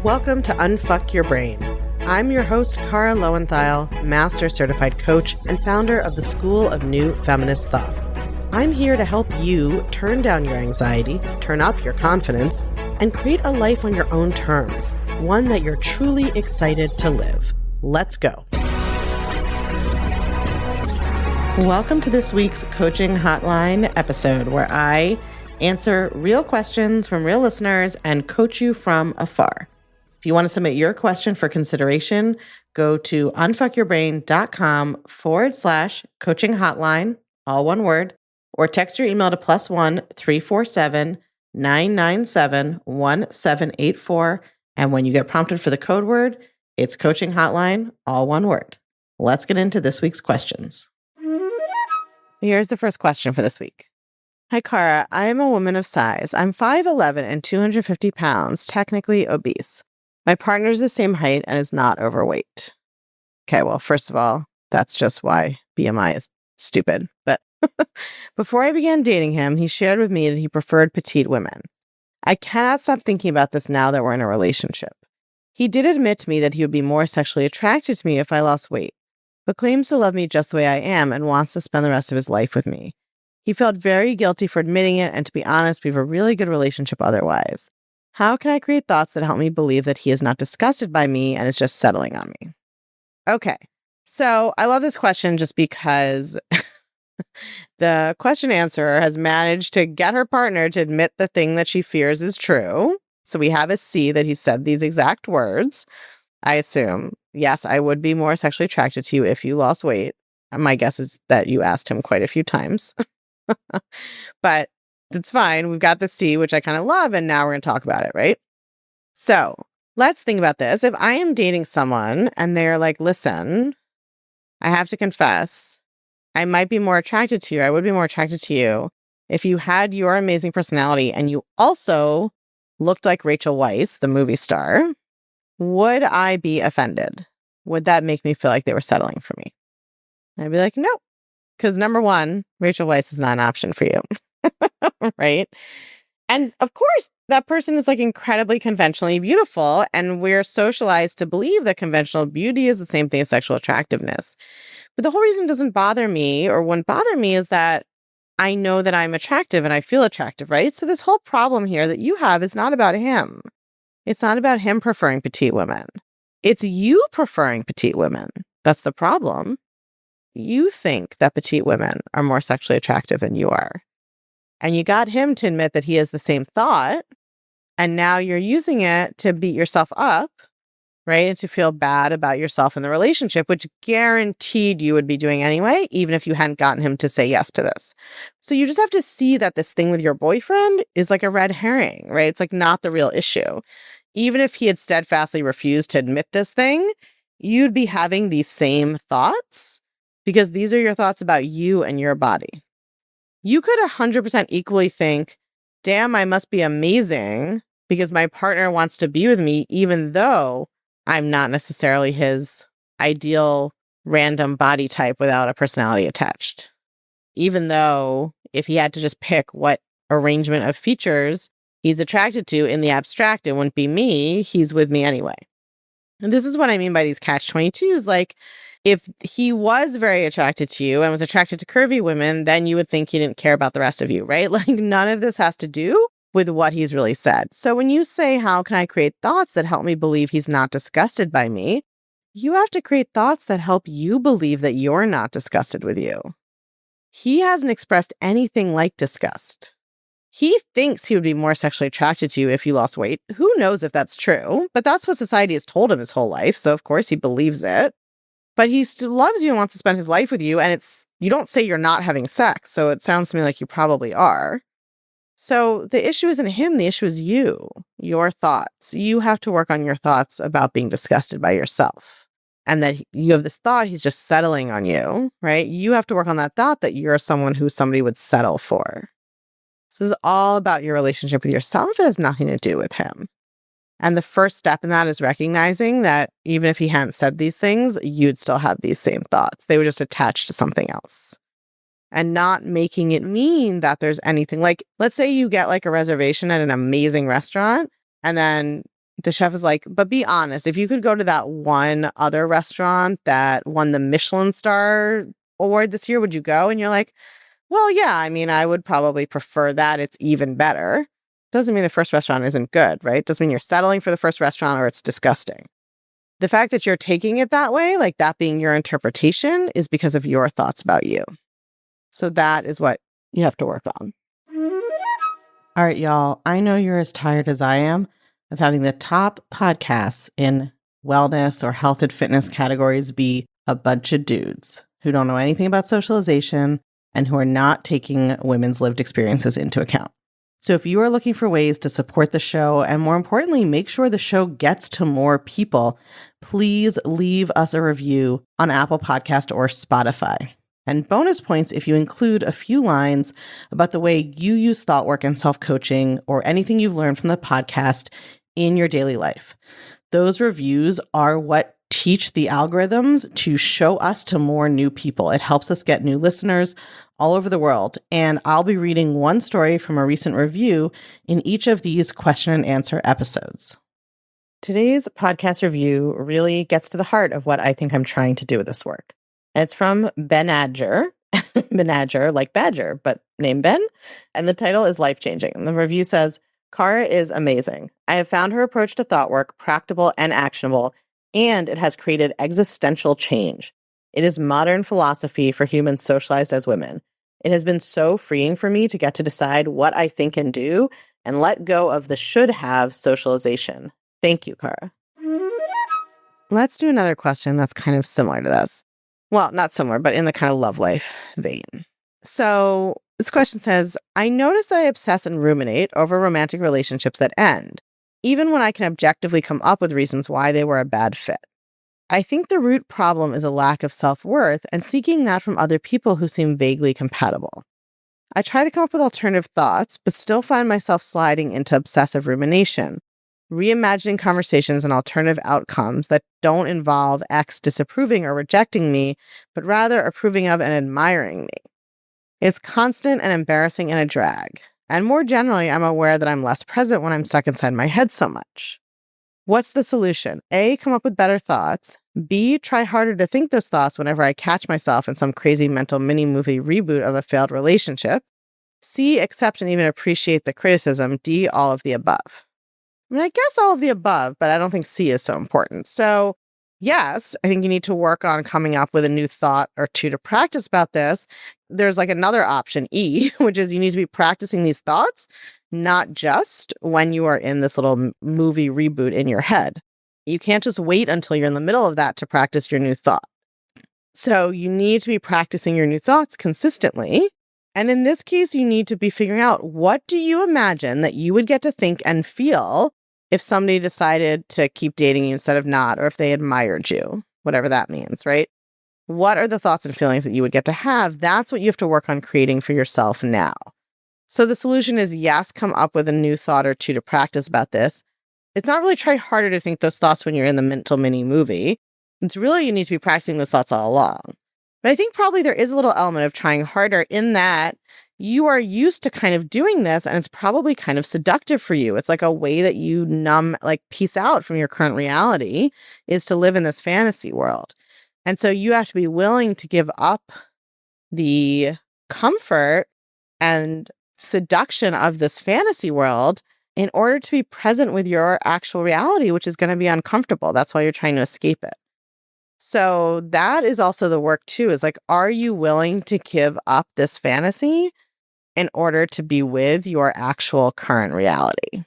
Welcome to Unfuck Your Brain. I'm your host, Cara Loewentheil, Master Certified Coach and founder of the School of New Feminist Thought. I'm here to help you turn down your anxiety, turn up your confidence, and create a life on your own terms, one that you're truly excited to live. Let's go. Welcome to this week's Coaching Hotline episode, where I answer real questions from real listeners and coach you from afar. If you want to submit your question for consideration, go to unfuckyourbrain.com/coaching hotline, all one word, or text your email to +1 347 997 1784. And when you get prompted for the code word, it's coaching hotline, all one word. Let's get into this week's questions. Here's the first question for this week. Hi, Cara. I am a woman of size. I'm 5'11" and 250 pounds, technically obese. My partner's the same height and is not overweight. Okay, well, first of all, that's just why BMI is stupid. But before I began dating him, he shared with me that he preferred petite women. I cannot stop thinking about this now that we're in a relationship. He did admit to me that he would be more sexually attracted to me if I lost weight, but claims to love me just the way I am and wants to spend the rest of his life with me. He felt very guilty for admitting it, and to be honest, we have a really good relationship otherwise. How can I create thoughts that help me believe that he is not disgusted by me and is just settling on me? Okay, so I love this question just because the question answerer has managed to get her partner to admit the thing that she fears is true. So we have a C that he said these exact words. I assume, yes, I would be more sexually attracted to you if you lost weight. My guess is that you asked him quite a few times. But it's fine. We've got the C, which I kind of love, and now we're going to talk about it, right? So let's think about this. If I am dating someone and they're like, listen, I have to confess, I might be more attracted to you. I would be more attracted to you if you had your amazing personality and you also looked like Rachel Weisz, the movie star. Would I be offended? Would that make me feel like they were settling for me? I'd be like, no. Because number one, Rachel Weisz is not an option for you, right? And of course, that person is like incredibly conventionally beautiful, and we're socialized to believe that conventional beauty is the same thing as sexual attractiveness. But the whole reason it doesn't bother me or wouldn't bother me is that I know that I'm attractive and I feel attractive, right? So this whole problem here that you have is not about him. It's not about him preferring petite women. It's you preferring petite women. That's the problem. You think that petite women are more sexually attractive than you are. And you got him to admit that he has the same thought. And now you're using it to beat yourself up, right? And to feel bad about yourself in the relationship, which guaranteed you would be doing anyway, even if you hadn't gotten him to say yes to this. So you just have to see that this thing with your boyfriend is like a red herring, right? It's like not the real issue. Even if he had steadfastly refused to admit this thing, you'd be having these same thoughts because these are your thoughts about you and your body. You could 100% equally think, damn, I must be amazing because my partner wants to be with me, even though I'm not necessarily his ideal random body type without a personality attached. Even though if he had to just pick what arrangement of features he's attracted to in the abstract, it wouldn't be me, he's with me anyway. And this is what I mean by these catch-22s. Like, if he was very attracted to you and was attracted to curvy women, then you would think he didn't care about the rest of you, right? Like, none of this has to do with what he's really said. So when you say, how can I create thoughts that help me believe he's not disgusted by me? You have to create thoughts that help you believe that you're not disgusted with you. He hasn't expressed anything like disgust. He thinks he would be more sexually attracted to you if you lost weight. Who knows if that's true? But that's what society has told him his whole life. So of course he believes it. But he still loves you and wants to spend his life with you. And you don't say you're not having sex. So it sounds to me like you probably are. So the issue isn't him. The issue is you, your thoughts. You have to work on your thoughts about being disgusted by yourself. And that you have this thought, he's just settling on you, right? You have to work on that thought that you're someone who somebody would settle for. This is all about your relationship with yourself. It has nothing to do with him. And the first step in that is recognizing that even if he hadn't said these things, you'd still have these same thoughts. They were just attached to something else. And not making it mean that there's anything like, let's say you get like a reservation at an amazing restaurant and then The chef is like, but be honest, if you could go to that one other restaurant that won the Michelin star award this year, would you go? And you're like, well, yeah, I mean, I would probably prefer that. It's even better. Doesn't mean the first restaurant isn't good, right? Doesn't mean you're settling for the first restaurant or it's disgusting. The fact that you're taking it that way, like that being your interpretation, is because of your thoughts about you. So that is what you have to work on. All right, y'all. I know you're as tired as I am of having the top podcasts in wellness or health and fitness categories be a bunch of dudes who don't know anything about socialization and who are not taking women's lived experiences into account. So if you are looking for ways to support the show and more importantly, make sure the show gets to more people, please leave us a review on Apple Podcast or Spotify. And bonus points if you include a few lines about the way you use thought work and self-coaching or anything you've learned from the podcast in your daily life. Those reviews are what teach the algorithms to show us to more new people. It helps us get new listeners all over the world. And I'll be reading one story from a recent review in each of these question and answer episodes. Today's podcast review really gets to the heart of what I think I'm trying to do with this work. And it's from Benadger, Benadger like Badger, but named Ben. And the title is Life-Changing. And the review says, Cara is amazing. I have found her approach to thought work practical and actionable, and it has created existential change. It is modern philosophy for humans socialized as women. It has been so freeing for me to get to decide what I think and do and let go of the should-have socialization. Thank you, Cara. Let's do another question that's kind of similar to this. Well, not similar, but in the kind of love life vein. So this question says, I notice that I obsess and ruminate over romantic relationships that end, even when I can objectively come up with reasons why they were a bad fit. I think the root problem is a lack of self-worth and seeking that from other people who seem vaguely compatible. I try to come up with alternative thoughts, but still find myself sliding into obsessive rumination, reimagining conversations and alternative outcomes that don't involve X disapproving or rejecting me, but rather approving of and admiring me. It's constant and embarrassing and a drag. And more generally, I'm aware that I'm less present when I'm stuck inside my head so much. What's the solution? A, come up with better thoughts. B, try harder to think those thoughts whenever I catch myself in some crazy mental mini-movie reboot of a failed relationship. C, accept and even appreciate the criticism. D, all of the above. I mean, I guess all of the above, but I don't think C is so important. So yes, I think you need to work on coming up with a new thought or two to practice about this. There's like another option, E, which is you need to be practicing these thoughts, not just when you are in this little movie reboot in your head. You can't just wait until you're in the middle of that to practice your new thought. So you need to be practicing your new thoughts consistently. And in this case, you need to be figuring out, what do you imagine that you would get to think and feel if somebody decided to keep dating you instead of not, or if they admired you, whatever that means, right? What are the thoughts and feelings that you would get to have? That's what you have to work on creating for yourself now. So the solution is, yes, come up with a new thought or two to practice about this. It's not really try harder to think those thoughts when you're in the mental mini movie. It's really, you need to be practicing those thoughts all along. But I think probably there is a little element of trying harder in that you are used to kind of doing this, and it's probably kind of seductive for you. It's like a way that you peace out from your current reality, is to live in this fantasy world. And so you have to be willing to give up the comfort and seduction of this fantasy world in order to be present with your actual reality, which is going to be uncomfortable. That's why you're trying to escape it. So that is also the work too, is like, are you willing to give up this fantasy in order to be with your actual current reality?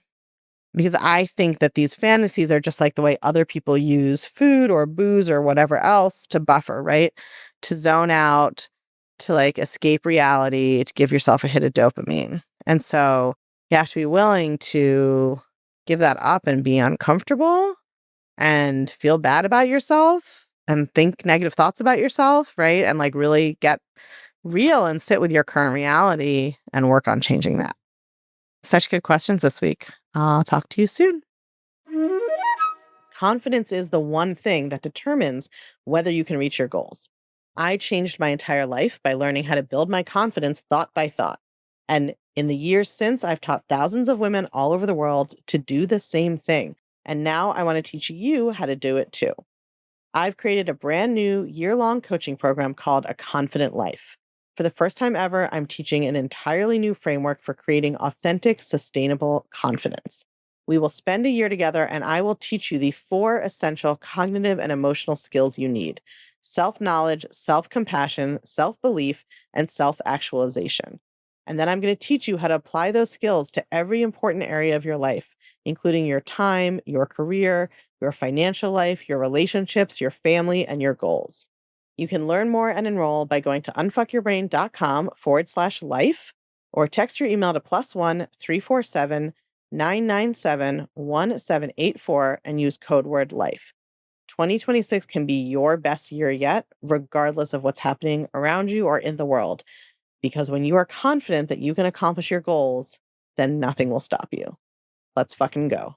Because I think that these fantasies are just like the way other people use food or booze or whatever else to buffer, right? To zone out, to like escape reality, to give yourself a hit of dopamine. And so you have to be willing to give that up and be uncomfortable and feel bad about yourself and think negative thoughts about yourself, right? And like really get real and sit with your current reality and work on changing that. Such good questions this week. I'll talk to you soon. Confidence is the one thing that determines whether you can reach your goals. I changed my entire life by learning how to build my confidence thought by thought. And in the years since, I've taught thousands of women all over the world to do the same thing. And now I want to teach you how to do it too. I've created a brand new year-long coaching program called A Confident Life. For the first time ever, I'm teaching an entirely new framework for creating authentic, sustainable confidence. We will spend a year together and I will teach you the 4 essential cognitive and emotional skills you need: self-knowledge, self-compassion, self-belief, and self-actualization. And then I'm going to teach you how to apply those skills to every important area of your life, including your time, your career, your financial life, your relationships, your family, and your goals. You can learn more and enroll by going to unfuckyourbrain.com/life or text your email to +1 347 997 1784 and use code word LIFE. 2026 can be your best year yet, regardless of what's happening around you or in the world. Because when you are confident that you can accomplish your goals, then nothing will stop you. Let's fucking go.